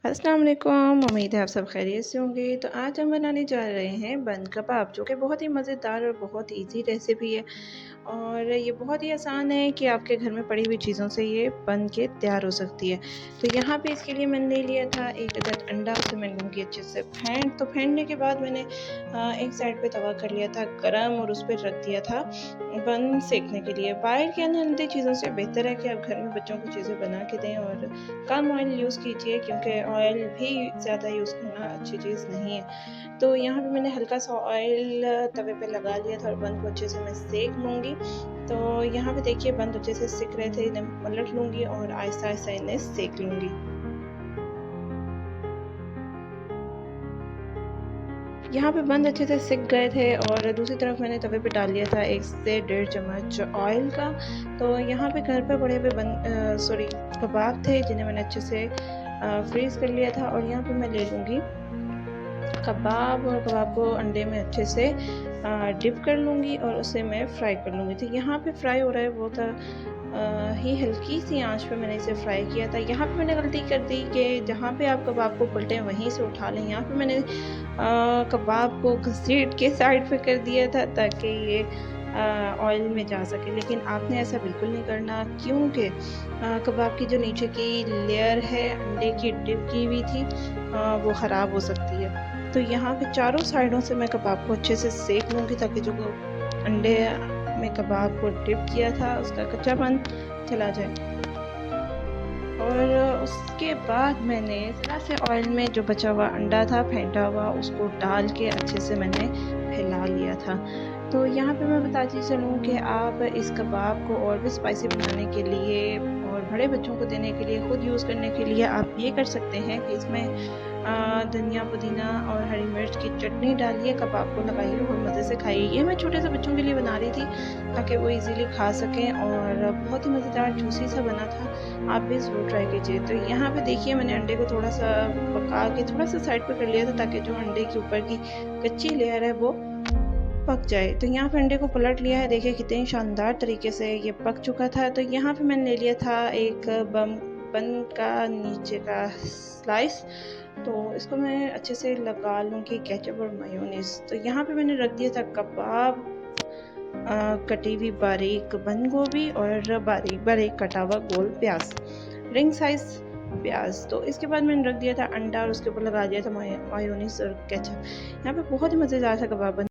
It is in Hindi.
अस्सलाम वालेकुम। उम्मीद है आप सब खैरियत से होंगे। तो आज हम बनाने जा रहे हैं बन कबाब, जो कि बहुत ही मज़ेदार और बहुत ईज़ी रेसिपी है और ये बहुत ही आसान है कि आपके घर में पड़ी हुई चीज़ों से ये बन के तैयार हो सकती है। तो यहाँ पे इसके लिए मैंने ले लिया था एक अदद अंडा, उसे मैं लूँगी अच्छे से फेंटने के बाद मैंने एक साइड पे तवा कर लिया था गरम और उस पर रख दिया था बन सेकने के लिए। बाहर की अनहेल्दी चीज़ों से बेहतर है कि आप घर में बच्चों को चीज़ें बना के दें और कम ऑयल यूज़ कीजिए, क्योंकि ऑयल भी ज़्यादा यूज़ करना अच्छी चीज़ नहीं है। तो यहाँ पे मैंने हल्का सा ऑयल तवे पे लगा लिया था और बंद को अच्छे से मैं सेक लूँगी। तो यहाँ पे देखिए बंद अच्छे से सिक रहे थे, इन्हें पलट लूँगी और आहिस्ता आहिस्ता इन्हें सेक लूँगी। यहाँ पे बंद अच्छे से सिक गए थे और दूसरी तरफ मैंने तवे पे डाल लिया था 1 से डेढ़ चम्मच ऑयल का। तो यहाँ पे घर पे पड़े हुए कबाब थे, जिन्हें मैंने अच्छे से फ्रीज़ कर लिया था और यहाँ पे मैं ले लूँगी कबाब और कबाब को अंडे में अच्छे से डिप कर लूँगी और उसे मैं फ्राई कर लूँगी। तो यहाँ पे फ्राई हो रहा है वो था ही हल्की सी आंच पे मैंने इसे फ्राई किया था। यहाँ पे मैंने गलती कर दी कि जहाँ पे आप कबाब को पलटें वहीं से उठा लें। यहाँ पे मैंने कबाब को घसीट के साइड पे कर दिया था ताकि ये ऑयल में जा सके, लेकिन आपने ऐसा बिल्कुल नहीं करना, क्योंकि कबाब की जो नीचे की लेयर है अंडे की डिप की हुई थी वो ख़राब हो सकती है। तो यहाँ पे चारों साइडों से मैं कबाब को अच्छे से सेक लूँगी ताकि जो अंडे में कबाब को डिप किया था उसका कच्चापन चला जाए। और उसके बाद मैंने ज़रा से ऑयल में जो बचा हुआ अंडा था फेंटा हुआ उसको डाल के अच्छे से मैंने फैला लिया था। तो यहाँ पे मैं बताती चलूँ कि आप इस कबाब को और भी स्पाइसी बनाने के लिए और बड़े बच्चों को देने के लिए, खुद यूज़ करने के लिए आप ये कर सकते हैं कि इसमें धनिया पुदीना और हरी मिर्च की चटनी डालिए, कबाब को लगाइए और मज़े से खाइए। ये मैं छोटे से बच्चों के लिए बना रही थी ताकि वो इजीली खा सकें और बहुत ही मज़ेदार जूसी सा बना था। आप भी ज़रूर ट्राई कीजिए। तो यहाँ पे देखिए मैंने अंडे को थोड़ा सा पका के थोड़ा सा साइड पे कर लिया था ताकि जो अंडे के ऊपर की कच्ची लेयर है वो पक जाए। तो यहाँ पे अंडे को पलट लिया है, देखिए कितने शानदार तरीके से ये पक चुका था। तो यहाँ पे मैंने ले लिया था एक बन का नीचे का स्लाइस, तो इसको मैं अच्छे से लगा लूँगी केचप और मेयोनीज़। तो यहाँ पे मैंने रख दिया था कबाब, कटी हुई बारीक बंद गोभी और बारीक बारीक कटा हुआ गोल प्याज, रिंग साइज प्याज। तो इसके बाद मैंने रख दिया था अंडा और उसके ऊपर लगा दिया था मेयोनीज़ और केचप। यहाँ पे बहुत ही मज़ेदार था कबाब।